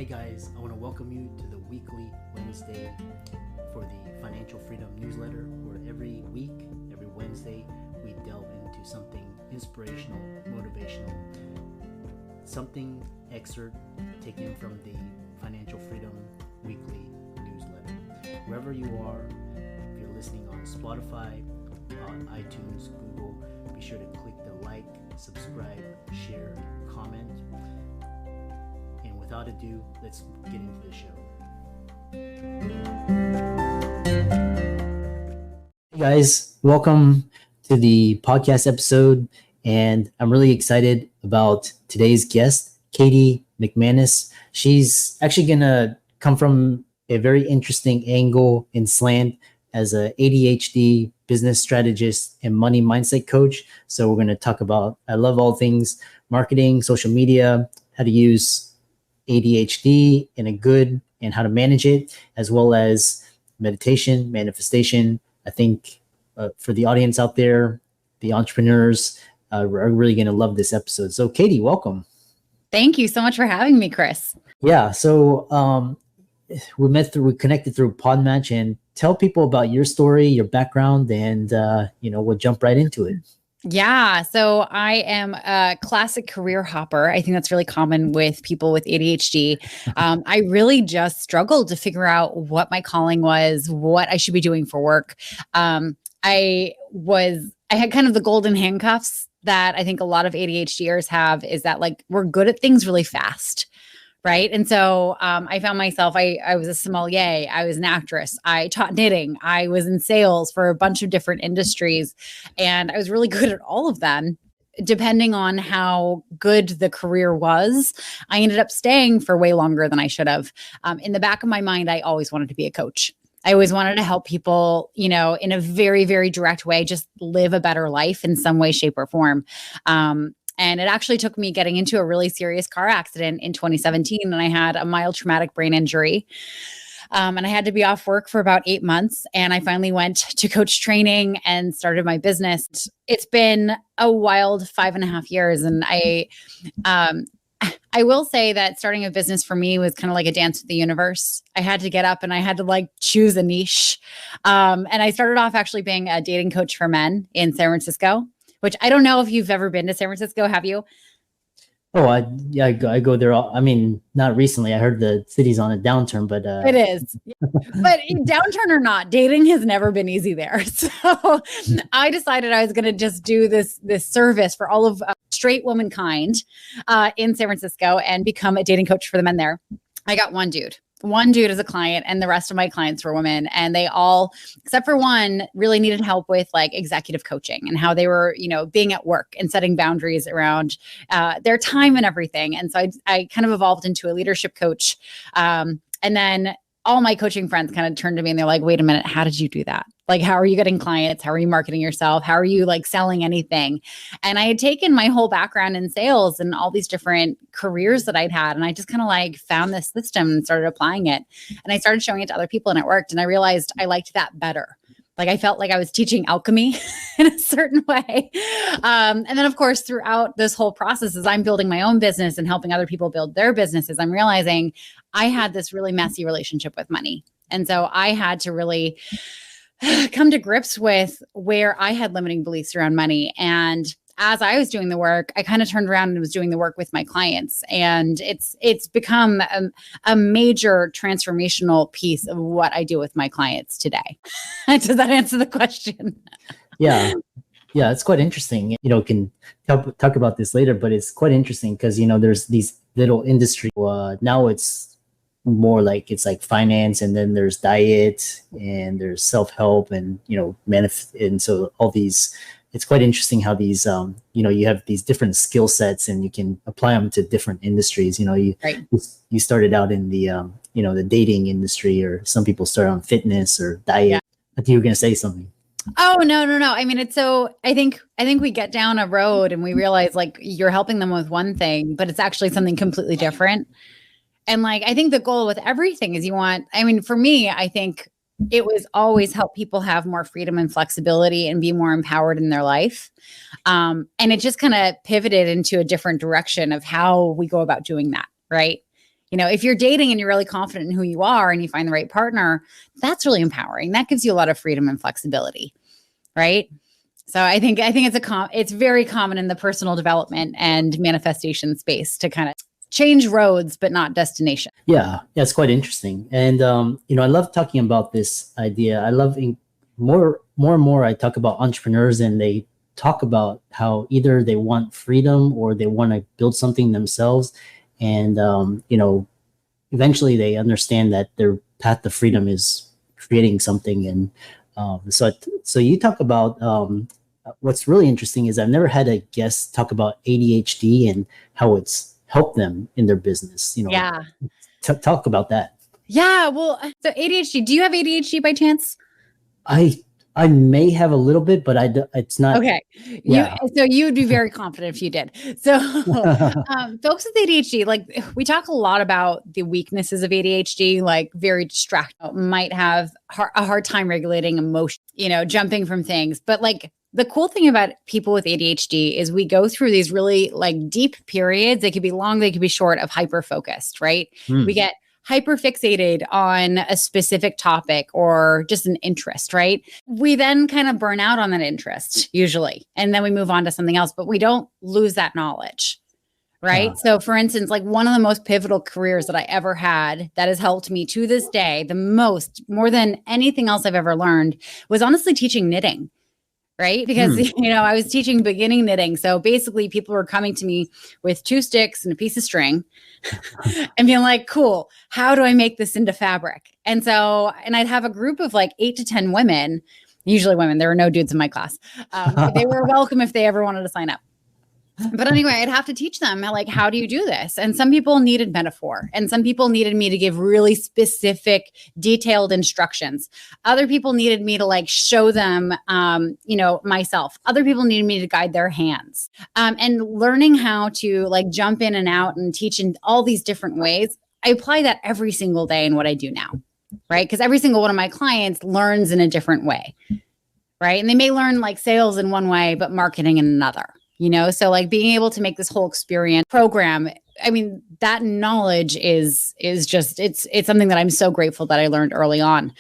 Hey guys, I want to welcome you to the weekly Wednesday for the Financial Freedom newsletter, where every week, every Wednesday, we delve into something inspirational, motivational, something excerpt taken from the Financial Freedom weekly newsletter. Wherever you are, if you're listening on Spotify, on iTunes, Google, be sure to click the like, subscribe, share, comment. And without ado, let's get into the show. Hey guys, welcome to the podcast episode. And I'm really excited about today's guest, Katie McManus. She's actually going to come from a very interesting angle and slant as a ADHD business strategist and money mindset coach. So we're going to talk about, I love all things marketing, social media, how to use ADHD in a good and how to manage it, as well as meditation, manifestation. I think for the audience out there, the entrepreneurs are really going to love this episode. So Katie, welcome. Thank you so much for having me, Chris. Yeah. So we connected through Podmatch, and tell people about your story, your background, and we'll jump right into it. Yeah. So I am a classic career hopper. I think that's really common with people with ADHD. I really just struggled to figure out what my calling was, what I should be doing for work. I had kind of the golden handcuffs that I think a lot of ADHDers have, is that like we're good at things really fast. Right. And so I found myself, I was a sommelier, I was an actress, I taught knitting, I was in sales for a bunch of different industries, and I was really good at all of them. Depending on how good the career was, I ended up staying for way longer than I should have. In the back of my mind, I always wanted to be a coach. I always wanted to help people, in a very, very direct way, just live a better life in some way, shape, or form. And it actually took me getting into a really serious car accident in 2017. And I had a mild traumatic brain injury. And I had to be off work for about 8 months. And I finally went to coach training and started my business. It's been a wild 5.5 years. And I will say that starting a business for me was kind of like a dance with the universe. I had to get up and I had to choose a niche. And I started off actually being a dating coach for men in San Francisco, which I don't know if you've ever been to San Francisco. Have you? Oh, I go there. Not recently. I heard the city's on a downturn, but it is. But downturn or not, dating has never been easy there. So I decided I was going to just do this service for all of straight womankind in San Francisco and become a dating coach for the men there. I got one dude as a client, and the rest of my clients were women. And they all, except for one, really needed help with executive coaching and how they were, being at work and setting boundaries around their time and everything. And so I kind of evolved into a leadership coach. And then all my coaching friends kind of turned to me and they're like, wait a minute, how did you do that? How are you getting clients? How are you marketing yourself? How are you selling anything? And I had taken my whole background in sales and all these different careers that I'd had. And I just kind of found this system and started applying it. And I started showing it to other people and it worked. And I realized I liked that better. I felt like I was teaching alchemy in a certain way. And then of course, throughout this whole process, as I'm building my own business and helping other people build their businesses, I'm realizing I had this really messy relationship with money. And so I had to really come to grips with where I had limiting beliefs around money. And as I was doing the work, I kind of turned around and was doing the work with my clients. And it's become a major transformational piece of what I do with my clients today. Does that answer the question? Yeah, it's quite interesting. Can talk about this later, but it's quite interesting because, there's these little industry. Now it's more it's finance, and then there's diet, and there's self-help, and and so all these. It's quite interesting how these you have these different skill sets and you can apply them to different industries. You started out in the the dating industry, or some people start on fitness or diet. Yeah. I think you were going to say something. Oh, no. I mean, it's so, I think we get down a road and we realize you're helping them with one thing, but it's actually something completely different. And I think the goal with everything is for me, I think it was always help people have more freedom and flexibility and be more empowered in their life. And it just kind of pivoted into a different direction of how we go about doing that. Right. If you're dating and you're really confident in who you are and you find the right partner, that's really empowering. That gives you a lot of freedom and flexibility, right? So I think it's very common in the personal development and manifestation space to kind of change roads, but not destination. Yeah, it's quite interesting. And, I love talking about this idea. I love more and more I talk about entrepreneurs, and they talk about how either they want freedom or they want to build something themselves. And, eventually they understand that their path to freedom is creating something. And so you talk about what's really interesting is I've never had a guest talk about ADHD and how it's help them in their business. Yeah. Talk about that. Yeah. Well, so ADHD, do you have ADHD by chance? I may have a little bit, but it's not. Okay. Yeah. So you would be very confident if you did. So folks with ADHD, like we talk a lot about the weaknesses of ADHD, like very distracted, might have a hard time regulating emotion, jumping from things. But like the cool thing about people with ADHD is we go through these really like deep periods. They could be long, they could be short, of hyper focused, right? We get hyper fixated on a specific topic or just an interest, right? We then kind of burn out on that interest usually, and then we move on to something else, but we don't lose that knowledge, right? Yeah. So for instance, like one of the most pivotal careers that I ever had that has helped me to this day, more than anything else I've ever learned, was honestly teaching knitting. Right? Because, I was teaching beginning knitting. So basically people were coming to me with 2 sticks and a piece of string and being like, cool, how do I make this into fabric? And I'd have a group of like 8 to 10 women, usually women. There were no dudes in my class. But they were welcome if they ever wanted to sign up. But anyway, I'd have to teach them how do you do this? And some people needed metaphor, and some people needed me to give really specific, detailed instructions. Other people needed me to like show them, myself. Other people needed me to guide their hands. And learning how to like jump in and out and teach in all these different ways. I apply that every single day in what I do now, right? Because every single one of my clients learns in a different way, right? And they may learn like sales in one way, but marketing in another. So like being able to make this whole experience program, I mean, that knowledge is just, it's something that I'm so grateful that I learned early on.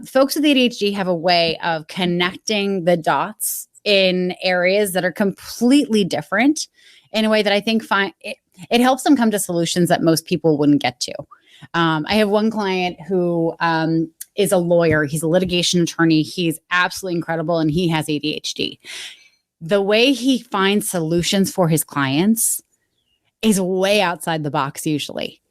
Folks with ADHD have a way of connecting the dots in areas that are completely different in a way that I think it helps them come to solutions that most people wouldn't get to. I have one client who is a lawyer. He's a litigation attorney. He's absolutely incredible, and he has ADHD. The way he finds solutions for his clients is way outside the box usually.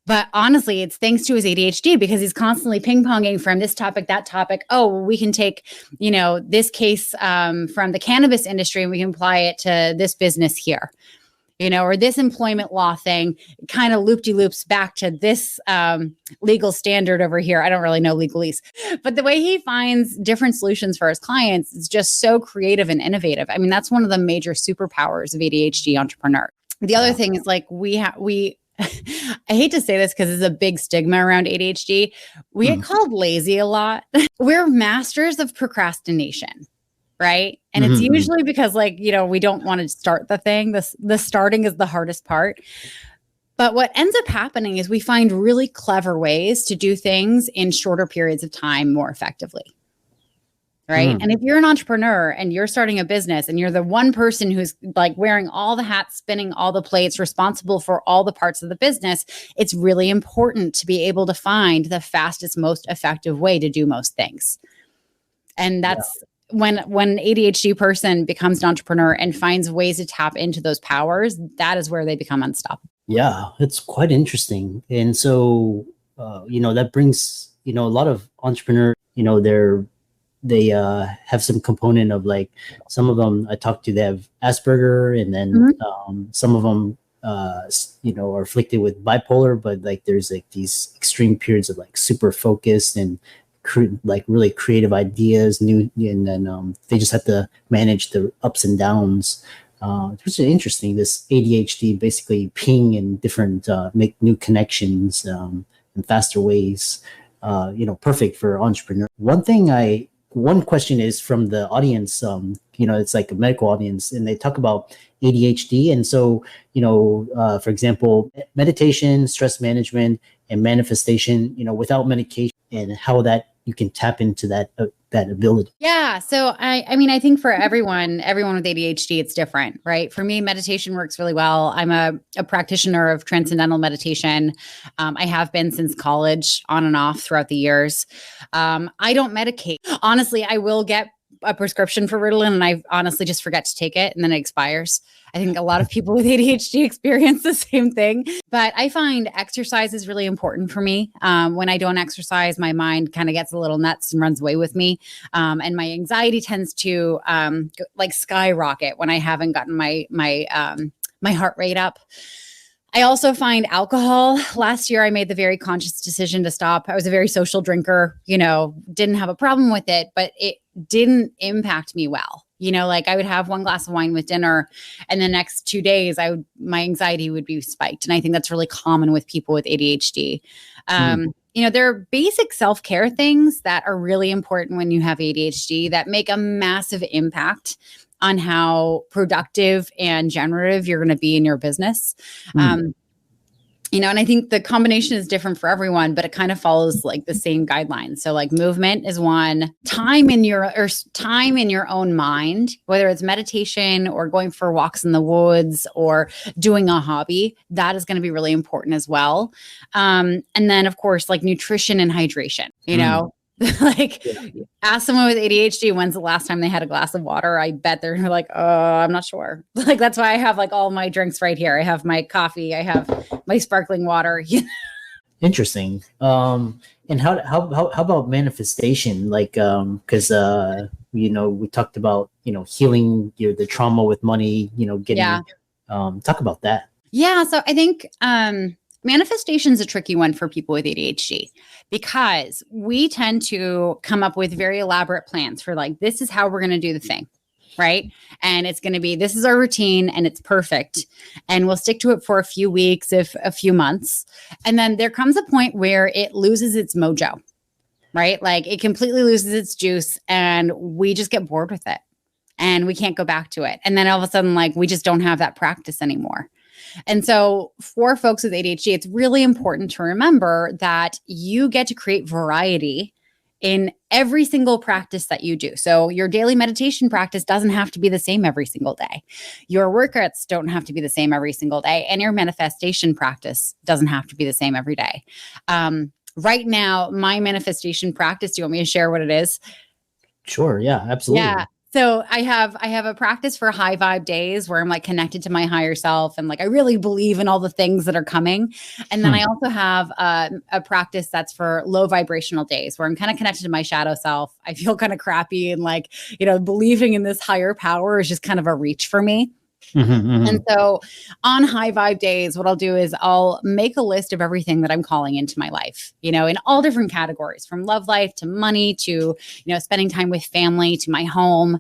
But honestly, it's thanks to his ADHD, because he's constantly ping-ponging from this topic, that topic. Oh, we can take, this case from the cannabis industry and we can apply it to this business here. Or this employment law thing kind of loop-de-loops back to this legal standard over here. I don't really know legalese, but the way he finds different solutions for his clients is just so creative and innovative. I mean, that's one of the major superpowers of ADHD entrepreneur. The other thing is like we I hate to say this because there's a big stigma around ADHD. We get called lazy a lot. We're masters of procrastination. Right. And it's usually because we don't want to start the thing. The starting is the hardest part. But what ends up happening is we find really clever ways to do things in shorter periods of time more effectively. Right. And if you're an entrepreneur and you're starting a business and you're the one person who's like wearing all the hats, spinning all the plates, responsible for all the parts of the business, it's really important to be able to find the fastest, most effective way to do most things. And that's when an ADHD person becomes an entrepreneur and finds ways to tap into those powers, that is where they become unstoppable. Yeah, it's quite interesting. And so, that brings, a lot of entrepreneurs, they have some component of like, some of them I talked to, they have Asperger, and then some of them, are afflicted with bipolar, but like there's like these extreme periods of like super focused and like really creative ideas, and then they just have to manage the ups and downs. It's really interesting. This ADHD basically ping in different, make new connections in faster ways. Perfect for entrepreneurs. One thing I one question is from the audience. It's like a medical audience, and they talk about ADHD. And so, for example, meditation, stress management, and manifestation, without medication, and how that you can tap into that ability. Yeah. So I think for everyone with ADHD, it's different, right? For me, meditation works really well. I'm a practitioner of transcendental meditation. I have been since college, on and off throughout the years. I don't medicate. Honestly, I will get a prescription for Ritalin and I honestly just forget to take it and then it expires. I think a lot of people with ADHD experience the same thing, but I find exercise is really important for me. When I don't exercise, my mind kind of gets a little nuts and runs away with me. And my anxiety tends to like skyrocket when I haven't gotten my heart rate up. I also find alcohol. Last year, I made the very conscious decision to stop. I was a very social drinker, didn't have a problem with it, but it didn't impact me well. Like I would have one glass of wine with dinner and the next 2 days my anxiety would be spiked. And I think that's really common with people with ADHD. There are basic self-care things that are really important when you have ADHD that make a massive impact on how productive and generative you're going to be in your business. And I think the combination is different for everyone, but it kind of follows like the same guidelines. So like movement is one, time in your own mind, whether it's meditation or going for walks in the woods or doing a hobby, that is going to be really important as well. And then of course, like nutrition and hydration, ask someone with ADHD, when's the last time they had a glass of water? I bet they're like, I'm not sure. Like, that's why I have like all my drinks right here. I have my coffee, I have my sparkling water. Interesting. And how about manifestation? Like, cause, we talked about, healing the trauma with money, talk about that. Yeah. So I think, manifestation is a tricky one for people with ADHD because we tend to come up with very elaborate plans for like, this is how we're going to do the thing, right? And it's going to be, this is our routine and it's perfect. And we'll stick to it for a few weeks, if a few months. And then there comes a point where it loses its mojo, right? Like it completely loses its juice and we just get bored with it and we can't go back to it. And then all of a sudden, like we just don't have that practice anymore. And so for folks with ADHD, it's really important to remember that you get to create variety in every single practice that you do. So your daily meditation practice doesn't have to be the same every single day. Your workouts don't have to be the same every single day. And your manifestation practice doesn't have to be the same every day. Right now, my manifestation practice, do you want me to share what it is? Sure. Yeah, absolutely. Yeah. So I have a practice for high vibe days where I'm like connected to my higher self and like I really believe in all the things that are coming. And then I also have a practice that's for low vibrational days where I'm kind of connected to my shadow self. I feel kind of crappy and like, believing in this higher power is just kind of a reach for me. And so on high vibe days, what I'll do is I'll make a list of everything that I'm calling into my life, in all different categories, from love life to money to, spending time with family to my home.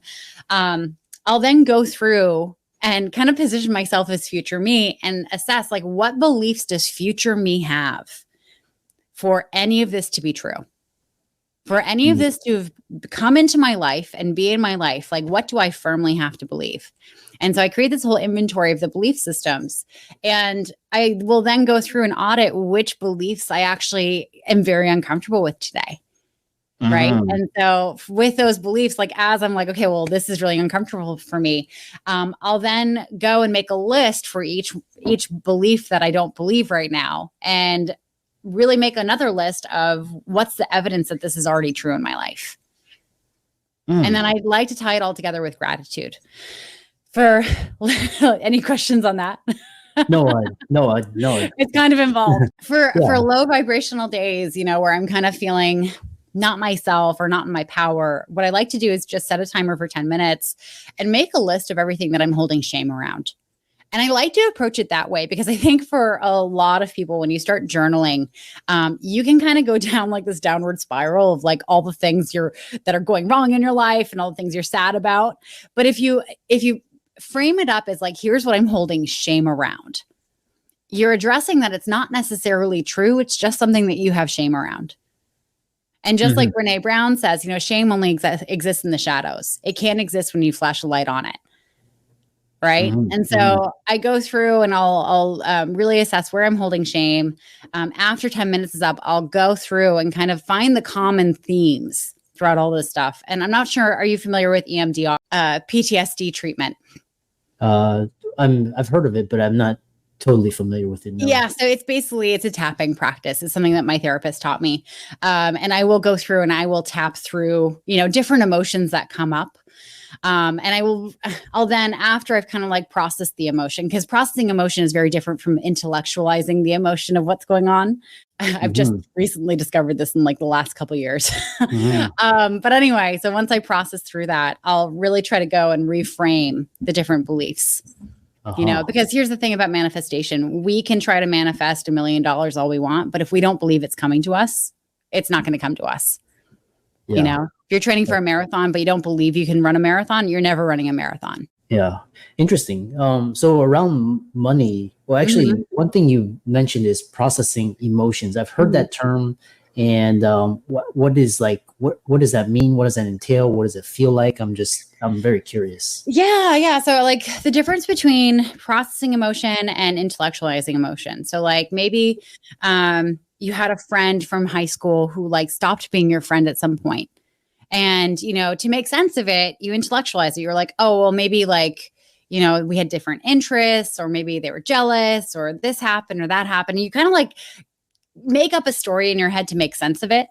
I'll then go through and kind of position myself as future me and assess like what beliefs does future me have for any of this to be true. For any of this to have come into my life and be in my life, like what do I firmly have to believe? And so I create this whole inventory of the belief systems. And I will then go through and audit which beliefs I actually am very uncomfortable with today. Right. And so with those beliefs, like as I'm like, okay, well, this is really uncomfortable for me. I'll then go and make a list for each belief that I don't believe right now. And really make another list of what's the evidence that this is already true in my life. And then I'd like to tie it all together with gratitude. For any questions on that? No. It's kind of involved for low vibrational days, where I'm kind of feeling not myself or not in my power. What I like to do is just set a timer for 10 minutes and make a list of everything that I'm holding shame around. And I like to approach it that way because I think for a lot of people, when you start journaling, you can kind of go down like this downward spiral of like all the things that are going wrong in your life and all the things you're sad about. But if you frame it up as like, here's what I'm holding shame around, you're addressing that it's not necessarily true. It's just something that you have shame around. And just like Brene Brown says, shame only exists in the shadows. It can't exist when you flash a light on it. Right. And so I go through and I'll really assess where I'm holding shame. After 10 minutes is up, I'll go through and kind of find the common themes throughout all this stuff. And I'm not sure, are you familiar with EMDR, PTSD treatment? I've heard of it, but I'm not totally familiar with it. No. Yeah. So it's a tapping practice. It's something that my therapist taught me. And I will go through and I will tap through, different emotions that come up. And I'll then, after I've kind of like processed the emotion, because processing emotion is very different from intellectualizing the emotion of what's going on. I've just recently discovered this in like the last couple of years. But anyway, so once I process through that, I'll really try to go and reframe the different beliefs, because here's the thing about manifestation. We can try to manifest $1 million all we want, but if we don't believe it's coming to us, it's not going to come to us. Yeah. If you're training for a marathon, but you don't believe you can run a marathon, you're never running a marathon. Yeah. Interesting. So around money, well, actually, one thing you mentioned is processing emotions. I've heard that term. And what does that mean? What does that entail? What does it feel like? I'm very curious. Yeah. So like the difference between processing emotion and intellectualizing emotion. So like maybe you had a friend from high school who like stopped being your friend at some point. And, to make sense of it, you intellectualize it. You're like, oh, well, maybe like, we had different interests, or maybe they were jealous, or this happened or that happened. And you kind of like make up a story in your head to make sense of it.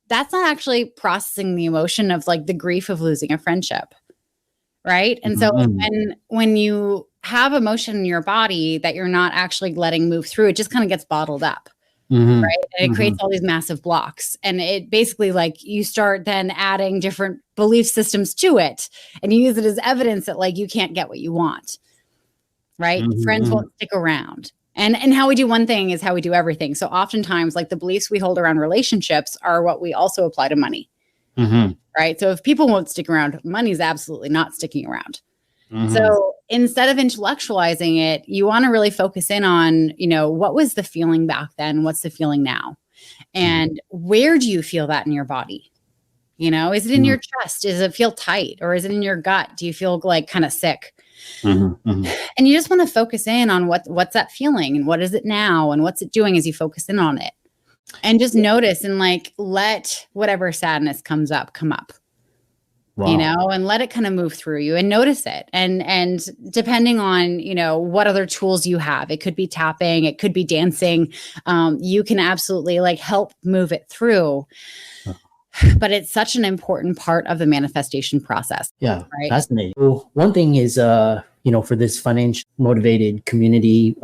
That's not actually processing the emotion of like the grief of losing a friendship. Right. And so when you have emotion in your body that you're not actually letting move through, it just kind of gets bottled up. Right. And it creates all these massive blocks. And it basically like you start then adding different belief systems to it, and you use it as evidence that like you can't get what you want. Right. Friends won't stick around. And how we do one thing is how we do everything. So oftentimes like the beliefs we hold around relationships are what we also apply to money. Right. So if people won't stick around, money's absolutely not sticking around. So instead of intellectualizing it, you want to really focus in on, what was the feeling back then? What's the feeling now? And where do you feel that in your body? Is it in your chest? Does it feel tight? Or is it in your gut? Do you feel like kind of sick? And you just want to focus in on what's that feeling, and what is it now, and what's it doing as you focus in on it, and just notice and like let whatever sadness comes up come up. Wow. And let it kind of move through you and notice it. And depending on, what other tools you have, it could be tapping, it could be dancing. You can absolutely like help move it through. But it's such an important part of the manifestation process. Yeah. Right? Fascinating. Well, one thing is, for this financial motivated community,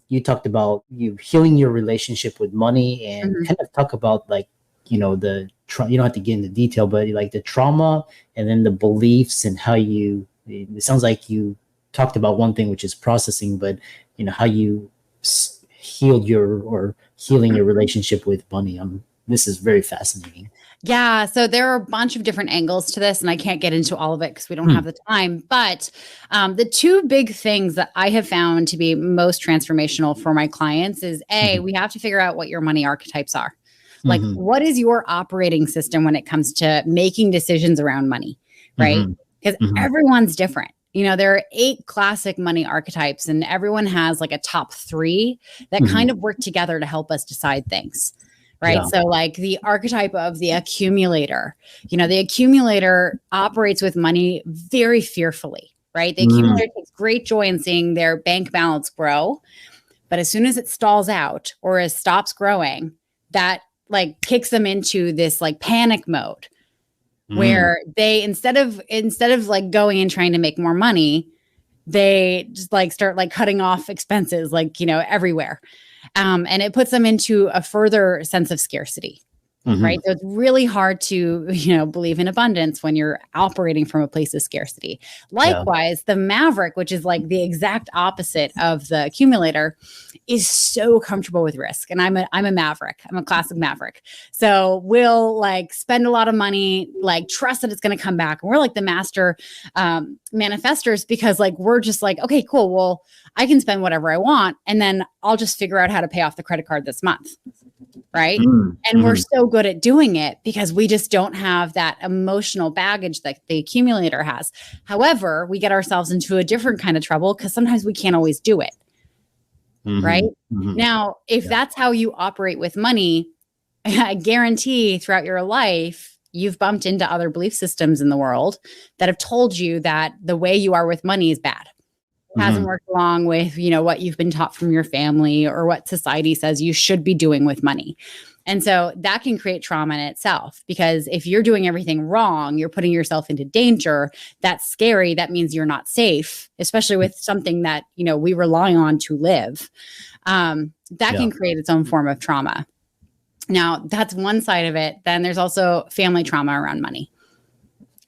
you talked about you healing your relationship with money, and kind of talk about like, you don't have to get into detail, but like the trauma and then the beliefs and how it sounds like you talked about one thing, which is processing, but how you healing your relationship with money. This is very fascinating. Yeah. So there are a bunch of different angles to this, and I can't get into all of it because we don't have the time. But the two big things that I have found to be most transformational for my clients is we have to figure out what your money archetypes are. Like, what is your operating system when it comes to making decisions around money, right? Because everyone's different. There are 8 classic money archetypes, and everyone has like a top 3 that kind of work together to help us decide things, right? Yeah. So like the archetype of the accumulator, the accumulator operates with money very fearfully, right? The accumulator takes great joy in seeing their bank balance grow. But as soon as it stalls out or it stops growing, that like kicks them into this like panic mode where they, instead of like going and trying to make more money, they just like start like cutting off expenses, like, everywhere. And it puts them into a further sense of scarcity. Right. So it's really hard to, believe in abundance when you're operating from a place of scarcity. Likewise, the maverick, which is like the exact opposite of the accumulator, is so comfortable with risk. And I'm a maverick. I'm a classic maverick. So we'll like spend a lot of money, like trust that it's going to come back. And we're like the master manifestors, because like, we're just like, okay, cool. Well, I can spend whatever I want, and then I'll just figure out how to pay off the credit card this month. right? Mm, And we're so good at doing it because we just don't have that emotional baggage that the accumulator has. However, we get ourselves into a different kind of trouble because sometimes we can't always do it, right? Now, if that's how you operate with money, I guarantee throughout your life, you've bumped into other belief systems in the world that have told you that the way you are with money is bad. It hasn't worked along with, what you've been taught from your family or what society says you should be doing with money. And so that can create trauma in itself, because if you're doing everything wrong, you're putting yourself into danger. That's scary. That means you're not safe, especially with something that, we rely on to live. That can create its own form of trauma. Now, that's one side of it. Then there's also family trauma around money,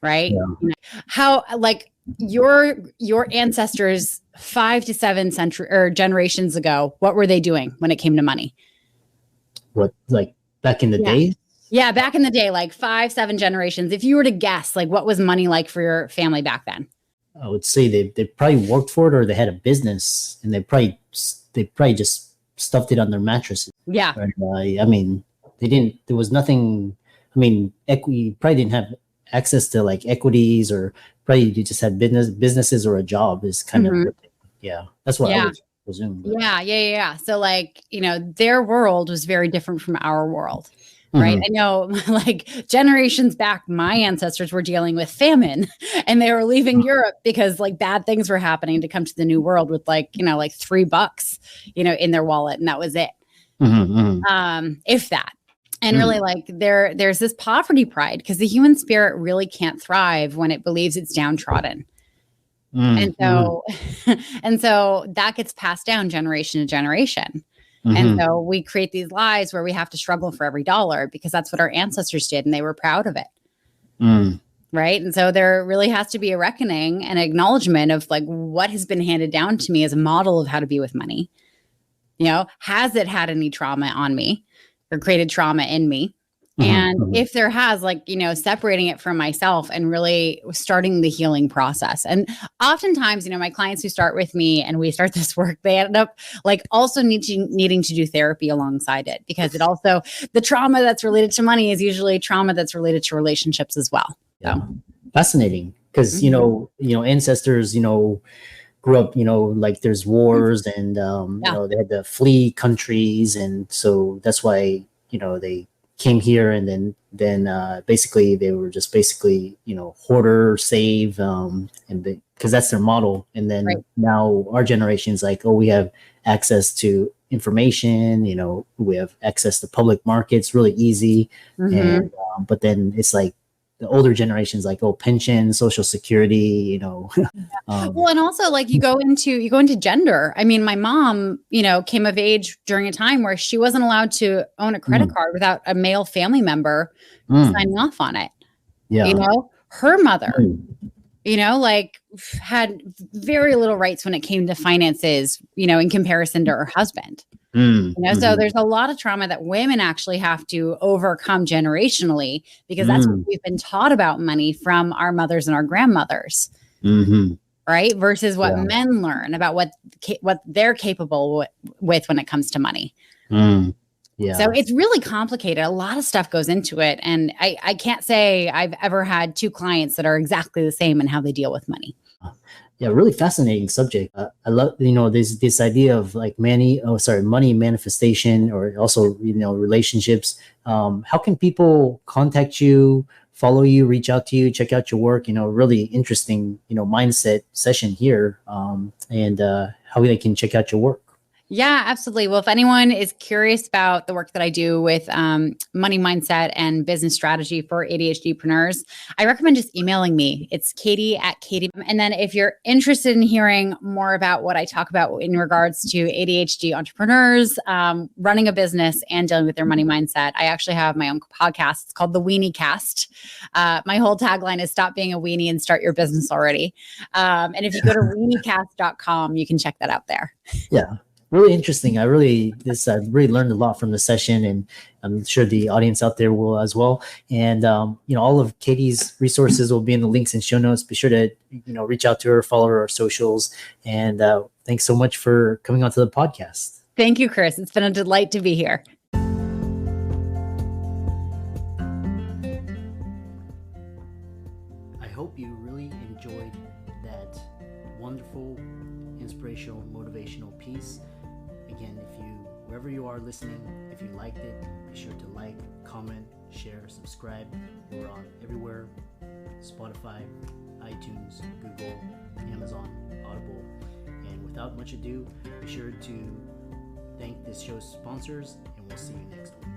right? Yeah. How, like, your ancestors 5 to 7 generations ago, what were they doing when it came to money? What, like back in the day? Yeah, back in the day, like 5, 7 generations. If you were to guess, like, what was money like for your family back then? I would say they probably worked for it, or they had a business, and they probably just stuffed it on their mattresses. Yeah. And, I mean, there was nothing. I mean, equity probably didn't have access to like equities, or probably you just had businesses or a job is kind of, that's what I would presume. But. Yeah. So like, their world was very different from our world. Right. I know, like, generations back, my ancestors were dealing with famine, and they were leaving Europe because like bad things were happening to come to the new world with like, like $3, in their wallet. And that was it. If that. And really, like, there's this poverty pride, because the human spirit really can't thrive when it believes it's downtrodden. And so that gets passed down generation to generation. And so we create these lives where we have to struggle for every dollar, because that's what our ancestors did, and they were proud of it. Right. And so there really has to be a reckoning and acknowledgement of like what has been handed down to me as a model of how to be with money. Has it had any trauma on me or created trauma in me? And if there has, like, separating it from myself and really starting the healing process. And oftentimes, my clients who start with me and we start this work, they end up like also needing to do therapy alongside it, because it also, the trauma that's related to money is usually trauma that's related to relationships as well. Yeah. Fascinating. Because, ancestors, grew up, like there's wars, and, they had to flee countries. And so that's why, they came here, and then basically they were just hoarder, save, and because that's their model. And then now our generation's like, we have access to information, we have access to public markets really easy. And but then it's like the older generations like, pension, social security, well, and also like you go into gender. I mean, my mom, came of age during a time where she wasn't allowed to own a credit card without a male family member signing off on it. Yeah. Her mother, like had very little rights when it came to finances, in comparison to her husband. So there's a lot of trauma that women actually have to overcome generationally, because that's what we've been taught about money from our mothers and our grandmothers. Right. Versus what men learn about what they're capable with when it comes to money. So it's really complicated. A lot of stuff goes into it. And I can't say I've ever had 2 clients that are exactly the same in how they deal with money. Yeah, really fascinating subject. I love, this idea of like money manifestation, or also, relationships. How can people contact you, follow you, reach out to you, check out your work? Really interesting, mindset session here, and how they can check out your work. Yeah, absolutely. Well, if anyone is curious about the work that I do with money mindset and business strategy for ADHDpreneurs, I recommend just emailing me. It's Katie@Katie. And then if you're interested in hearing more about what I talk about in regards to ADHD entrepreneurs, running a business and dealing with their money mindset, I actually have my own podcast. It's called the Weenie Cast. My whole tagline is stop being a weenie and start your business already. And if you go to weeniecast.com, you can check that out there. Yeah. Really interesting. I really learned a lot from the session, and I'm sure the audience out there will as well. And all of Katie's resources will be in the links and show notes. Be sure to reach out to her, follow her socials, and thanks so much for coming onto the podcast. Thank you, Chris. It's been a delight to be here. peace. Again, wherever you are listening, if you liked it, be sure to like, comment, share, subscribe. We're on everywhere: Spotify, iTunes, Google, Amazon, Audible. And without much ado, be sure to thank this show's sponsors, and we'll see you next week.